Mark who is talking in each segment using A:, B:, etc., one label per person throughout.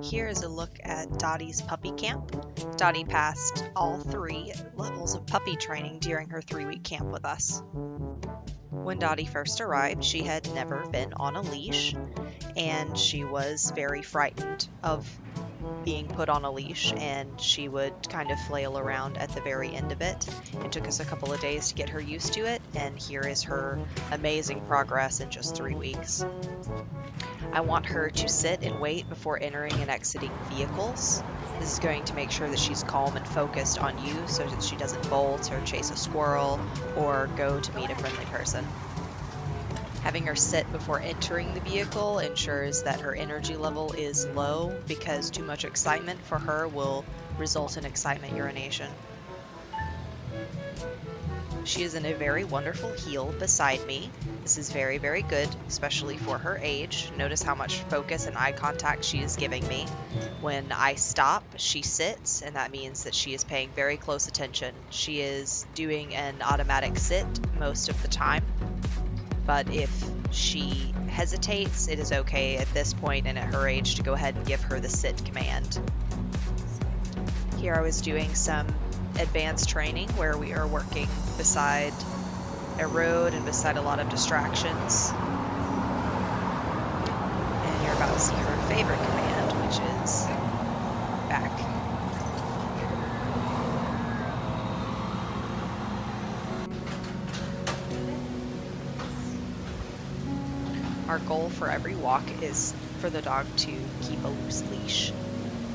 A: Here is a look at Dottie's puppy camp. Dottie passed all 3 levels of puppy training during her 3-week camp with us. When Dottie first arrived, she had never been on a leash, and she was very frightened of being put on a leash, and she would kind of flail around at the very end of it. It took us a couple of days to get her used to it, and here is her amazing progress in just 3 weeks. I want her to sit and wait before entering and exiting vehicles. This is going to make sure that she's calm and focused on you so that she doesn't bolt or chase a squirrel or go to meet a friendly person. Having her sit before entering the vehicle ensures that her energy level is low because too much excitement for her will result in excitement urination. She is in a very wonderful heel beside me. This is very, very good, especially for her age. Notice how much focus and eye contact she is giving me. When I stop, she sits, and that means that she is paying very close attention. She is doing an automatic sit most of the time, but if she hesitates, it is okay at this point and at her age to go ahead and give her the sit command. Here I was doing some advanced training where we are working beside a road and beside a lot of distractions. And you're about to see her favorite command, which is back. Our goal for every walk is for the dog to keep a loose leash.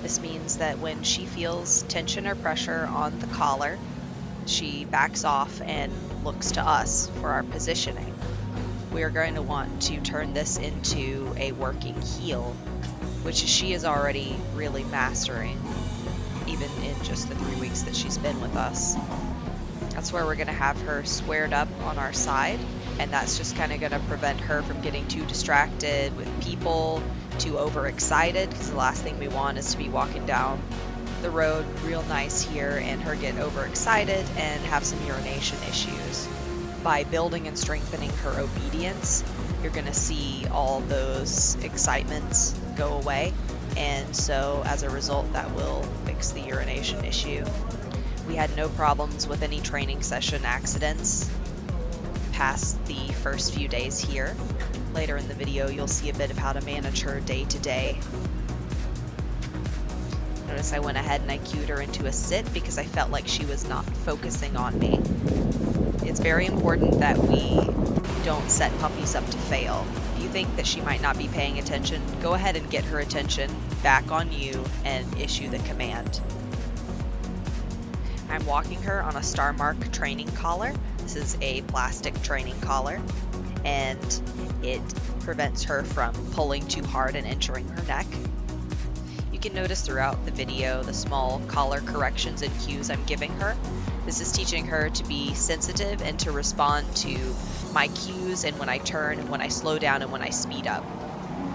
A: This means that when she feels tension or pressure on the collar, she backs off and looks to us for our positioning. We are going to want to turn this into a working heel, which she is already really mastering, even in just the 3 weeks that she's been with us. That's where we're going to have her squared up on our side, and that's just kind of going to prevent her from getting too distracted with people, too overexcited, because the last thing we want is to be walking down the road real nice here and her get overexcited and have some urination issues. By building and strengthening her obedience, you're going to see all those excitements go away, and so as a result that will fix the urination issue. We had no problems with any training session accidents past the first few days here. Later in the video you'll see a bit of how to manage her day to day. Notice I went ahead and I cued her into a sit because I felt like she was not focusing on me. It's very important that we don't set puppies up to fail. If you think that she might not be paying attention, go ahead and get her attention back on you and issue the command. I'm walking her on a Star Mark training collar. This is a plastic training collar, and it prevents her from pulling too hard and injuring her neck. You can notice throughout the video the small collar corrections and cues I'm giving her. This is teaching her to be sensitive and to respond to my cues and when I turn and when I slow down and when I speed up.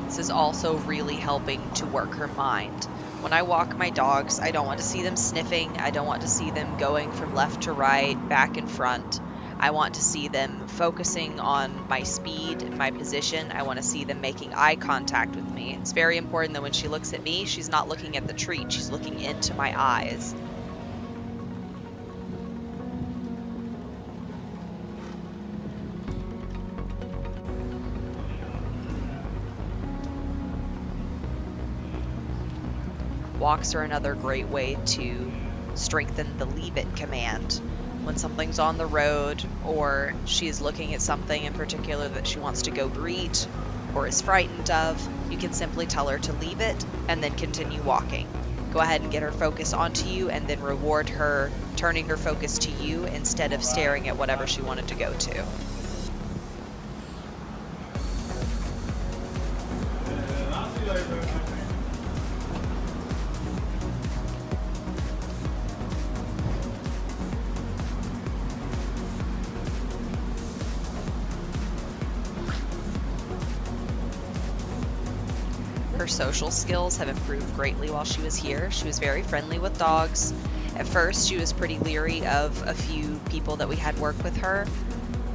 A: This is also really helping to work her mind. When I walk my dogs, I don't want to see them sniffing. I don't want to see them going from left to right, back and front. I want to see them focusing on my speed and my position. I want to see them making eye contact with me. It's very important that when she looks at me, she's not looking at the treat, she's looking into my eyes. Walks are another great way to strengthen the leave it command. When something's on the road or she is looking at something in particular that she wants to go greet or is frightened of, you can simply tell her to leave it and then continue walking. Go ahead and get her focus onto you and then reward her turning her focus to you instead of staring at whatever she wanted to go to. Her social skills have improved greatly while she was here. She was very friendly with dogs. At first, she was pretty leery of a few people that we had work with her.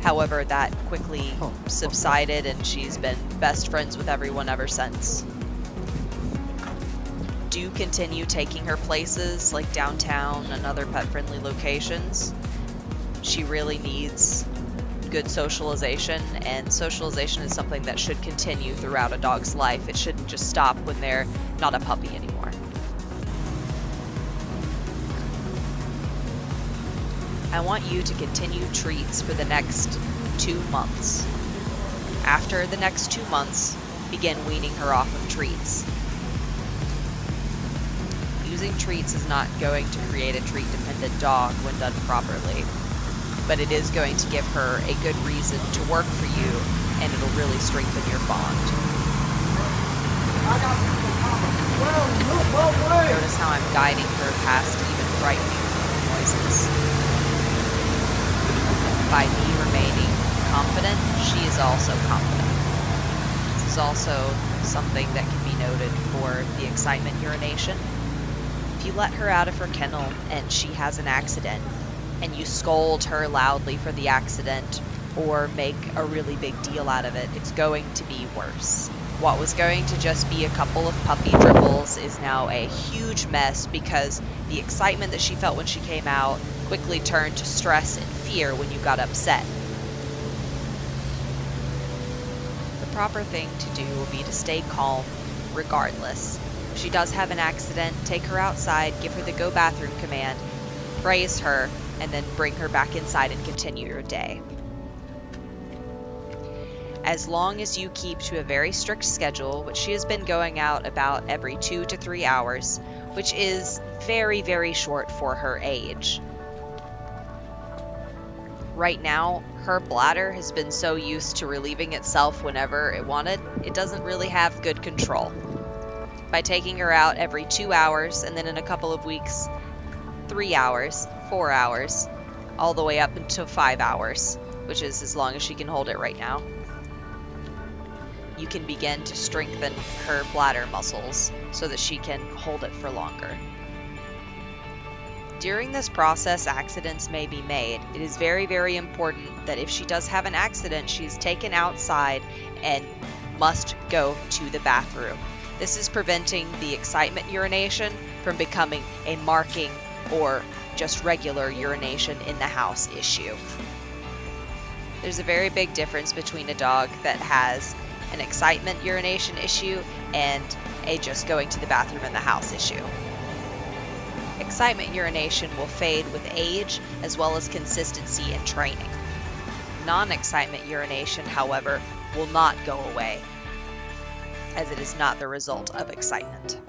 A: However, that quickly subsided and she's been best friends with everyone ever since. do continue taking her places like downtown and other pet-friendly locations. She really needs good socialization, and socialization is something that should continue throughout a dog's life. It shouldn't just stop when they're not a puppy anymore. I want you to continue treats for the next 2 months. After the next 2 months, begin weaning her off of treats. Using treats is not going to create a treat-dependent dog when done properly, but it is going to give her a good reason to work for you, and it'll really strengthen your bond. Notice how I'm guiding her past even frightening noises. By me remaining confident, she is also confident. This is also something that can be noted for the excitement urination. If you let her out of her kennel and she has an accident, and you scold her loudly for the accident or make a really big deal out of it, it's going to be worse. What was going to just be a couple of puppy dribbles is now a huge mess because the excitement that she felt when she came out quickly turned to stress and fear when you got upset. The proper thing to do will be to stay calm regardless. If she does have an accident, take her outside, give her the go bathroom command, praise her, and then bring her back inside and continue your day. As long as you keep to a very strict schedule, which she has been going out about every 2 to 3 hours, which is very, very short for her age. Right now, her bladder has been so used to relieving itself whenever it wanted, it doesn't really have good control. By taking her out every 2 hours, and then in a couple of weeks, 3 hours, 4 hours, all the way up until 5 hours, which is as long as she can hold it right now, you can begin to strengthen her bladder muscles so that she can hold it for longer. During this process, accidents may be made. It is very, very important that if she does have an accident, she's taken outside and must go to the bathroom. This is preventing the excitement urination from becoming a marking or just regular urination in the house issue. There's a very big difference between a dog that has an excitement urination issue and a just going to the bathroom in the house issue. Excitement urination will fade with age as well as consistency and training. Non-excitement urination, however, will not go away, as it is not the result of excitement,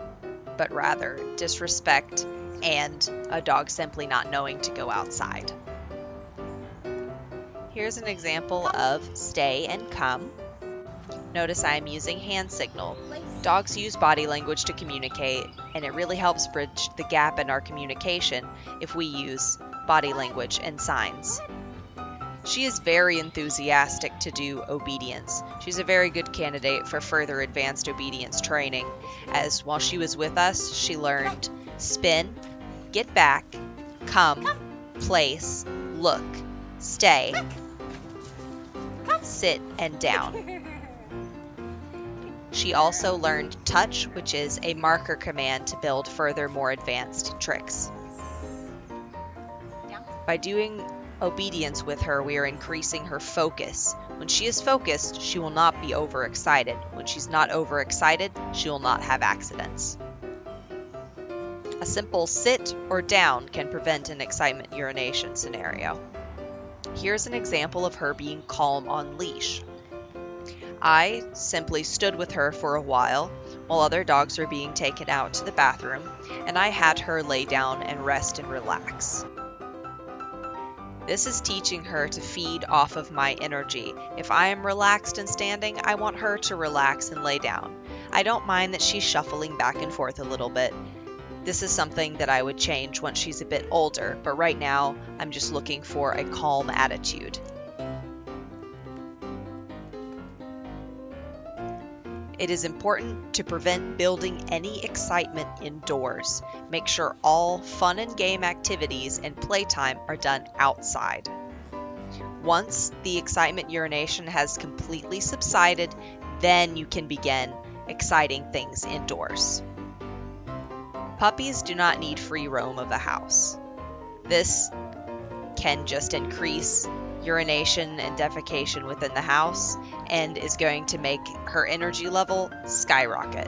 A: but rather disrespect and a dog simply not knowing to go outside. Here's an example of stay and come. Notice I am using hand signal. Dogs use body language to communicate, and it really helps bridge the gap in our communication if we use body language and signs. She is very enthusiastic to do obedience. She's a very good candidate for further advanced obedience training, as while she was with us, she learned spin, get back, come, place, look, stay, sit, and down. She also learned touch, which is a marker command to build further, more advanced tricks. By doing obedience with her, we are increasing her focus. When she is focused, she will not be overexcited. When she's not overexcited, she will not have accidents. A simple sit or down can prevent an excitement urination scenario. Here's an example of her being calm on leash. I simply stood with her for a while other dogs were being taken out to the bathroom, and I had her lay down and rest and relax. This is teaching her to feed off of my energy. If I am relaxed and standing, I want her to relax and lay down. I don't mind that she's shuffling back and forth a little bit. This is something that I would change once she's a bit older, but right now I'm just looking for a calm attitude. It is important to prevent building any excitement indoors. Make sure all fun and game activities and playtime are done outside. Once the excitement urination has completely subsided, then you can begin exciting things indoors. Puppies do not need free roam of the house. This can just increase urination and defecation within the house and is going to make her energy level skyrocket.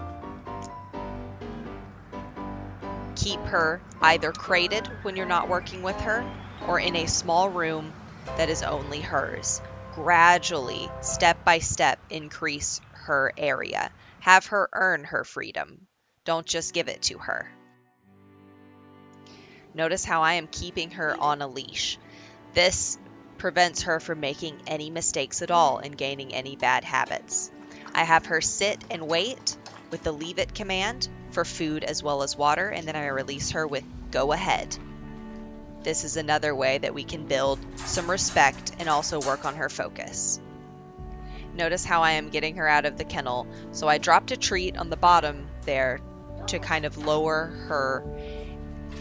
A: Keep her either crated when you're not working with her or in a small room that is only hers. Gradually, step by step, increase her area. Have her earn her freedom. Don't just give it to her. Notice how I am keeping her on a leash. This prevents her from making any mistakes at all and gaining any bad habits. I have her sit and wait with the leave it command for food as well as water, and then I release her with go ahead. This is another way that we can build some respect and also work on her focus. Notice how I am getting her out of the kennel. So I dropped a treat on the bottom there to kind of lower her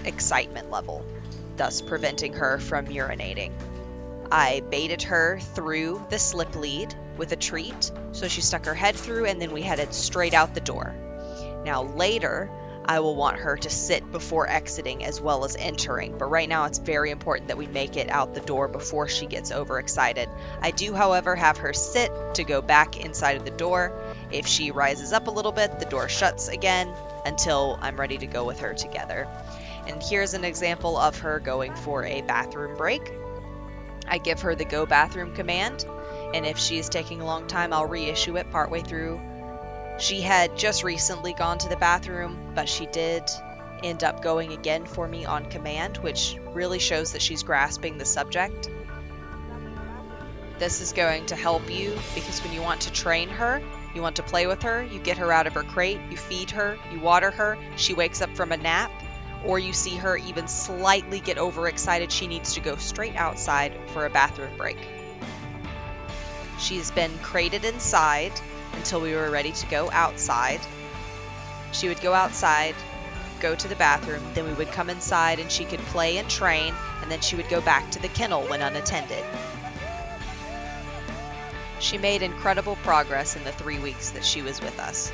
A: excitement level, thus preventing her from urinating. I baited her through the slip lead with a treat, so she stuck her head through and then we headed straight out the door. Now later, I will want her to sit before exiting as well as entering, but right now it's very important that we make it out the door before she gets overexcited. I do, however, have her sit to go back inside of the door. If she rises up a little bit, the door shuts again until I'm ready to go with her together. And here's an example of her going for a bathroom break. I give her the go bathroom command, and if she is taking a long time, I'll reissue it partway through. She had just recently gone to the bathroom, but she did end up going again for me on command, which really shows that she's grasping the subject. This is going to help you because when you want to train her, you want to play with her, you get her out of her crate, you feed her, you water her, she wakes up from a nap, or you see her even slightly get overexcited, she needs to go straight outside for a bathroom break. She's been crated inside until we were ready to go outside. She would go outside, go to the bathroom, then we would come inside and she could play and train, and then she would go back to the kennel when unattended. She made incredible progress in the 3 weeks that she was with us.